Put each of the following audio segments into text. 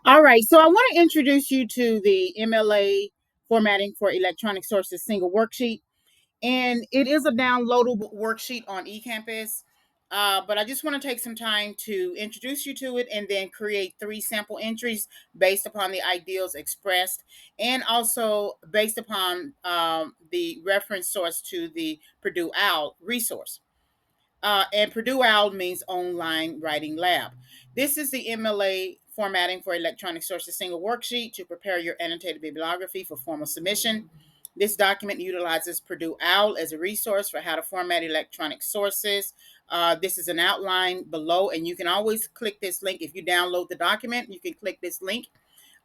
All right, so I want to introduce you to the MLA formatting for electronic sources single worksheet. And it is a downloadable worksheet on eCampus. But I just want to take some time to introduce you to it and then create 3 sample entries based upon the ideals expressed and also based upon the reference source to the Purdue OWL resource. And Purdue OWL means Online Writing Lab. This is the MLA formatting for electronic sources single worksheet to prepare your annotated bibliography for formal submission. This document utilizes Purdue OWL as a resource for how to format electronic sources. This is an outline below, and you can always click this link. If you download the document, you can click this link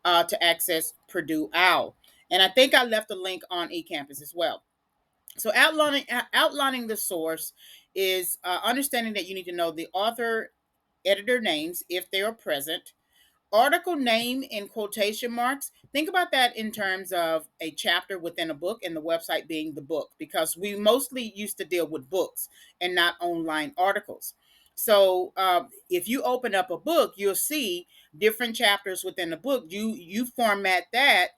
to access Purdue OWL. And I think I left a link on eCampus as well. So outlining the source is understanding that you need to know the author editor names if they are present, article name in quotation marks. Think about that in terms of a chapter within a book and the website being the book, because we mostly used to deal with books and not online articles. So if you open up a book, you'll see different chapters within the book. You format that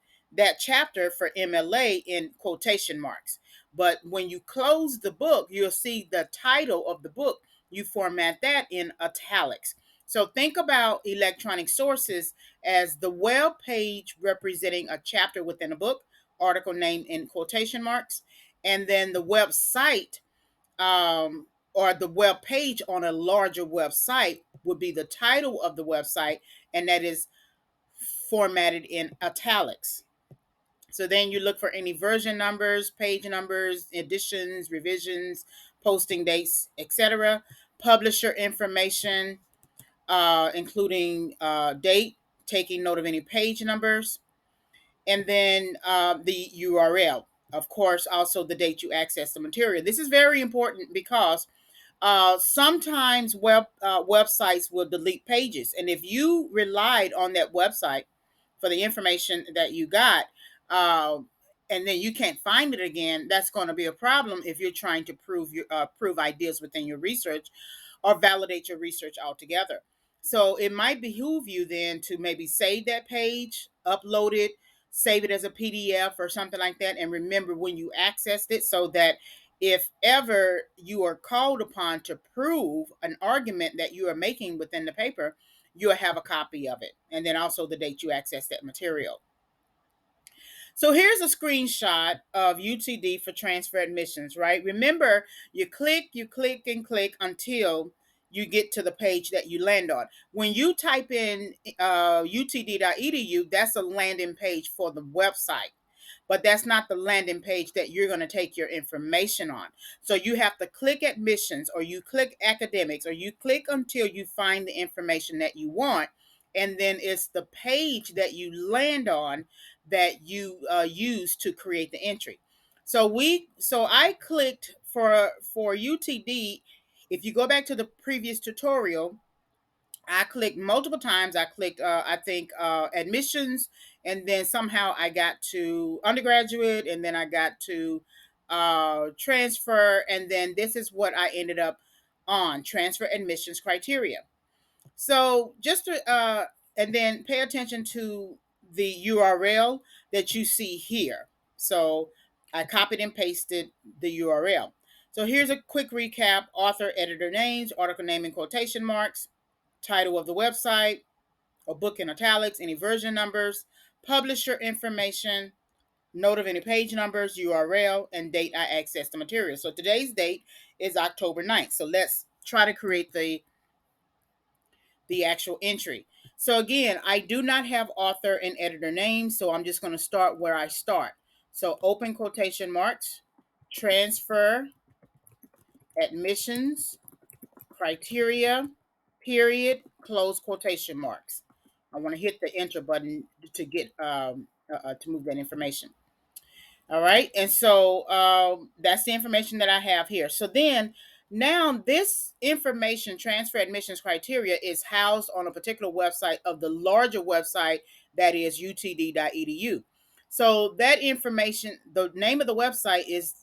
chapter for MLA in quotation marks. But when you close the book, you'll see the title of the book. You format that in italics. So think about electronic sources as the web page representing a chapter within a book, article name in quotation marks, and then the website or the web page on a larger website would be the title of the website, and that is formatted in italics. So then you look for any version numbers, page numbers, editions, revisions, posting dates, etc. Publisher information, including date, taking note of any page numbers, and then the URL. Of course, also the date you access the material. This is very important because sometimes websites will delete pages, and if you relied on that website for the information that you got, uh, and then you can't find it again, that's going to be a problem if you're trying to prove ideas within your research or validate your research altogether. So it might behoove you then to maybe save that page, upload it, save it as a PDF or something like that, and remember when you accessed it, so that if ever you are called upon to prove an argument that you are making within the paper, you'll have a copy of it, and then also the date you access that material. So here's a screenshot of UTD for transfer admissions, right? Remember, you click, and click until you get to the page that you land on. When you type in utd.edu, that's a landing page for the website, but that's not the landing page that you're going to take your information on. So you have to click admissions, or you click academics, or you click until you find the information that you want. And then it's the page that you land on that you use to create the entry. So I clicked for UTD. If you go back to the previous tutorial, I clicked multiple times. I clicked, I think, admissions, and then somehow I got to undergraduate, and then I got to transfer, and then this is what I ended up on: transfer admissions criteria. So just to, and then pay attention to the URL that you see here. So I copied and pasted the URL. So here's a quick recap: author, editor names, article name in quotation marks, title of the website, a book in italics, any version numbers, publisher information, note of any page numbers, URL, and date I accessed the material. So today's date is October 9th. So let's try to create the actual entry. So again, I do not have author and editor names, so I'm just going to start where I start. So open quotation marks, transfer admissions criteria, period, close quotation marks. I want to hit the enter button to get to move that information. All right, and so that's the information that I have here. So then now this information, transfer admissions criteria, is housed on a particular website of the larger website that is utd.edu. So that information, the name of the website is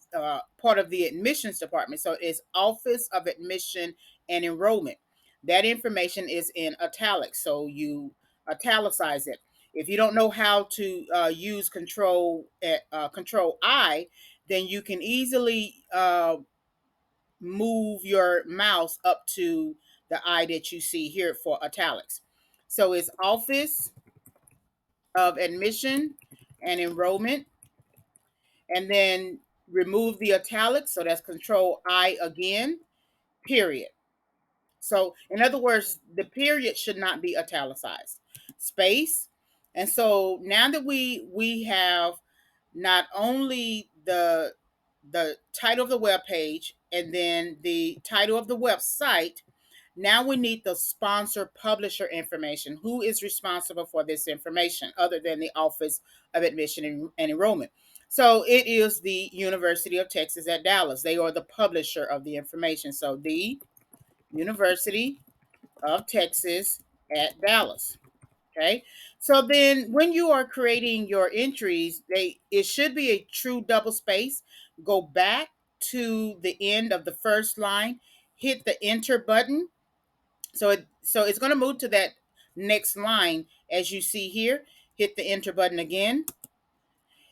part of the admissions department. So it's Office of Admission and Enrollment. That information is in italics. So you italicize it. If you don't know how to use Control I, then you can easily move your mouse up to the I that you see here for italics. So it's Office of Admission and Enrollment, and then remove the italics. So that's Control I again, period. So in other words, the period should not be italicized. Space. And so now that we have not only the title of the web page and then the title of the website, now we need the sponsor publisher information. Who is responsible for this information other than the Office of Admission and Enrollment? So it is the University of Texas at Dallas. They are the publisher of the information. So the University of Texas at Dallas. Okay. So then when you are creating your entries, it should be a true double space. Go back to the end of the first line, hit the enter button. So it's going to move to that next line as you see here. Hit the enter button again.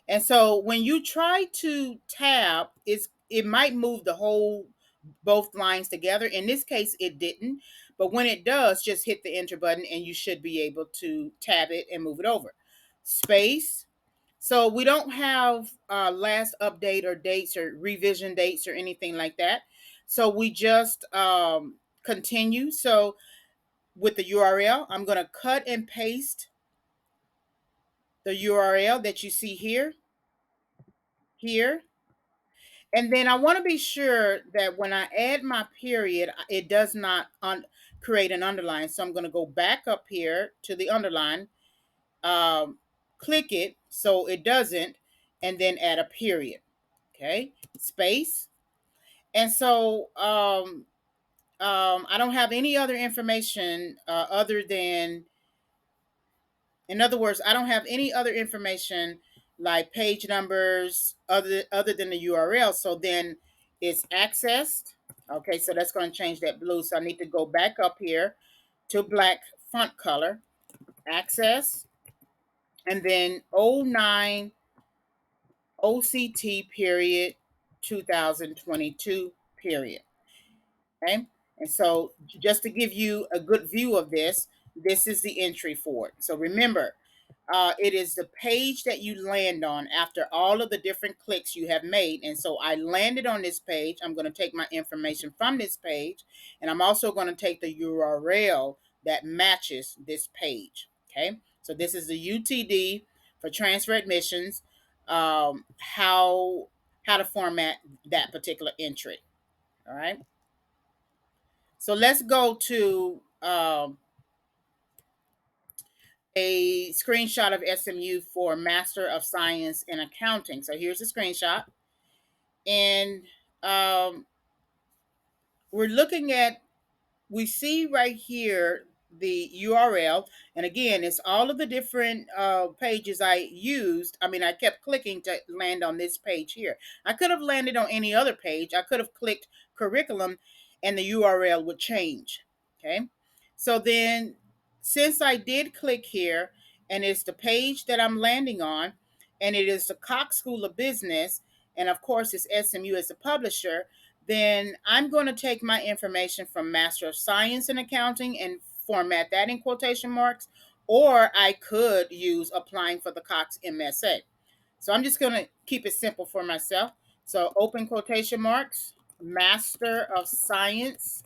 And so when you try to tab, it might move the whole both lines together. In this case, it didn't. But when it does, just hit the enter button and you should be able to tab it and move it over. Space. So we don't have last update or dates or revision dates or anything like that. So we just continue. So with the URL, I'm going to cut and paste the URL that you see here, here. And then I want to be sure that when I add my period, it does not create an underline. So I'm going to go back up here to the underline, click it so it doesn't, and then add a period. Okay, space. And so I don't have any other information other than, in other words, I don't have any other information like page numbers other than the URL. So then it's accessed. Okay, so that's going to change that blue. So I need to go back up here to black font color, access, and then '09 OCT period 2022 period. Okay. And so just to give you a good view of this, this is the entry for it. So remember, it is the page that you land on after all of the different clicks you have made. And so I landed on this page. I'm going to take my information from this page, and I'm also going to take the URL that matches this page. Okay. So this is the UTD for transfer admissions, how to format that particular entry. All right. So let's go to a screenshot of SMU for Master of Science in Accounting. So here's a screenshot. And we're looking at, we see right here the URL. And again, it's all of the different pages I used. I mean, I kept clicking to land on this page here. I could have landed on any other page. I could have clicked curriculum and the URL would change. Okay. So then, since I did click here and it's the page that I'm landing on, and it is the Cox School of Business, and of course it's SMU as a publisher, then I'm going to take my information from Master of Science in Accounting and format that in quotation marks, or I could use applying for the Cox MSA. So I'm just going to keep it simple for myself. So open quotation marks, Master of Science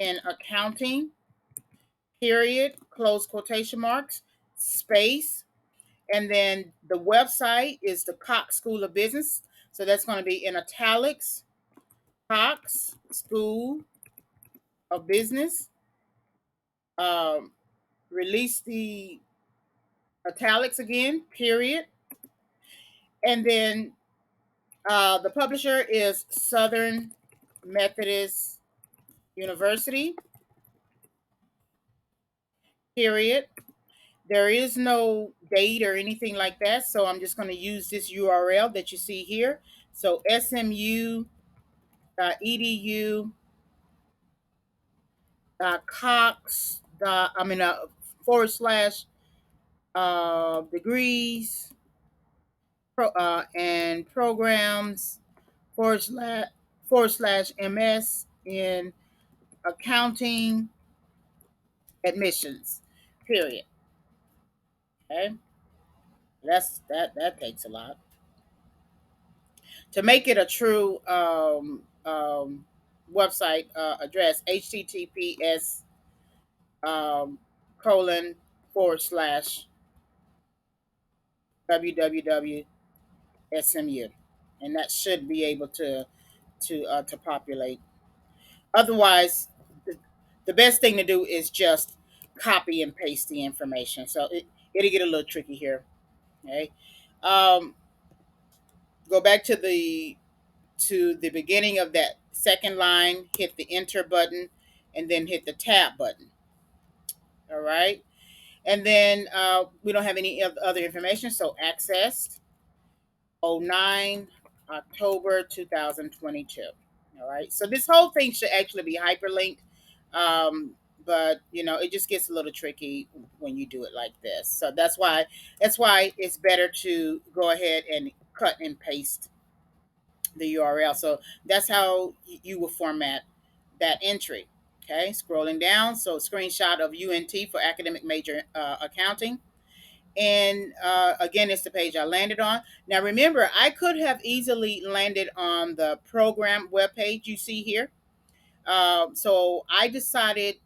in Accounting, period, close quotation marks, space, and then the website is the Cox School of Business. So that's going to be in italics, Cox School of Business. Um, Release the italics again, period. And then the publisher is Southern Methodist University, period. There is no date or anything like that, so I'm just going to use this URL that you see here. So smu.edu Cox. forward slash degrees and programs forward slash MS in accounting admissions. Period. Okay, that takes a lot to make it a true website address. HTTPS colon forward slash www SMU, and that should be able to populate. Otherwise, the best thing to do is just copy and paste the information. So it'll get a little tricky here. Okay, um, go back to the beginning of that second line. Hit the enter button, and then hit the tab button. All right, and then we don't have any other information. So accessed 09 October 2022. All right. So this whole thing should actually be hyperlinked. But it just gets a little tricky when you do it like this. So that's why it's better to go ahead and cut and paste the URL. So that's how you will format that entry. Okay, scrolling down. So screenshot of UNT for academic major accounting. And again, it's the page I landed on. Now, remember, I could have easily landed on the program webpage you see here. So I decided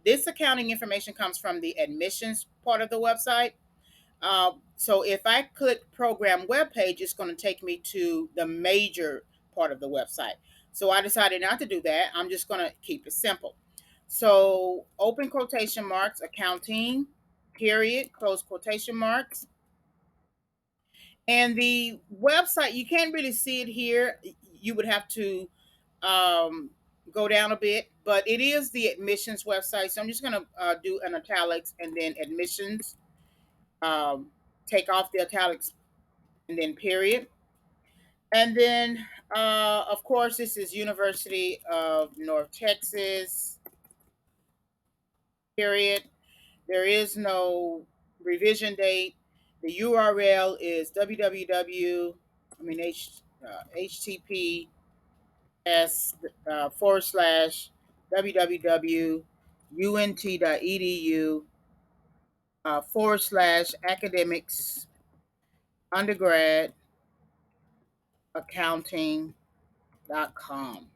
this accounting information comes from the admissions part of the website. So if I click program webpage, it's going to take me to the major part of the website. So I decided not to do that. I'm just going to keep it simple. So open quotation marks, accounting, period, close quotation marks. And the website, you can't really see it here. You would have to go down a bit, but it is the admissions website. So I'm just going to do an italics and then admissions, take off the italics and then period. And then, of course, this is University of North Texas, period. There is no revision date. The URL is www, I mean, HTTP forward slash www.unt.edu forward slash academics undergrad accounting.com.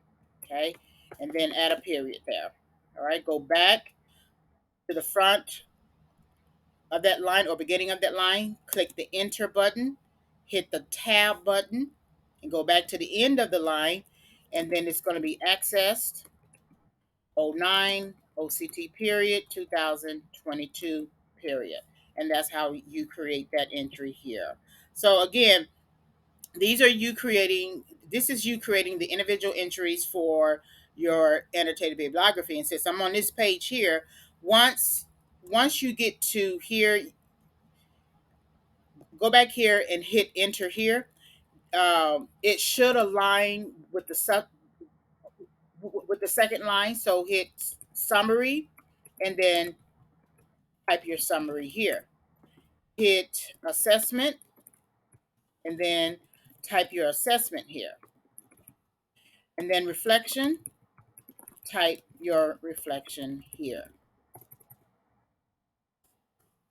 Okay. And then add a period there. All right. Go back to the front of that line or beginning of that line, click the enter button, hit the tab button, and go back to the end of the line. And then it's going to be accessed 09 OCT period 2022 period. And that's how you create that entry here. So again, this is you creating the individual entries for your annotated bibliography. And since I'm on this page here, once you get to here, go back here and hit enter here. It should align with the second line. So hit summary and then type your summary here. Hit assessment and then type your assessment here. And then reflection, type your reflection here.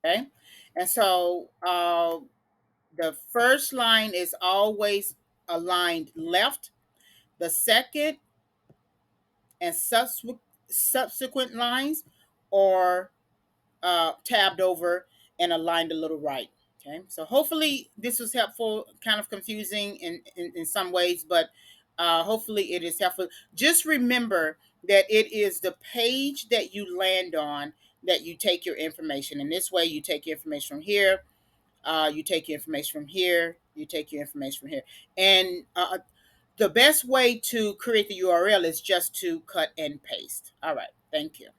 Okay. And so the first line is always aligned left. The second and subsequent lines are tabbed over and aligned a little right. Okay, so hopefully this was helpful. Kind of confusing in some ways, but hopefully it is helpful. Just remember that it is the page that you land on that you take your information. In this way, you take your information from here, you take your information from here, you take your information from here, and the best way to create the URL is just to cut and paste. All right, thank you.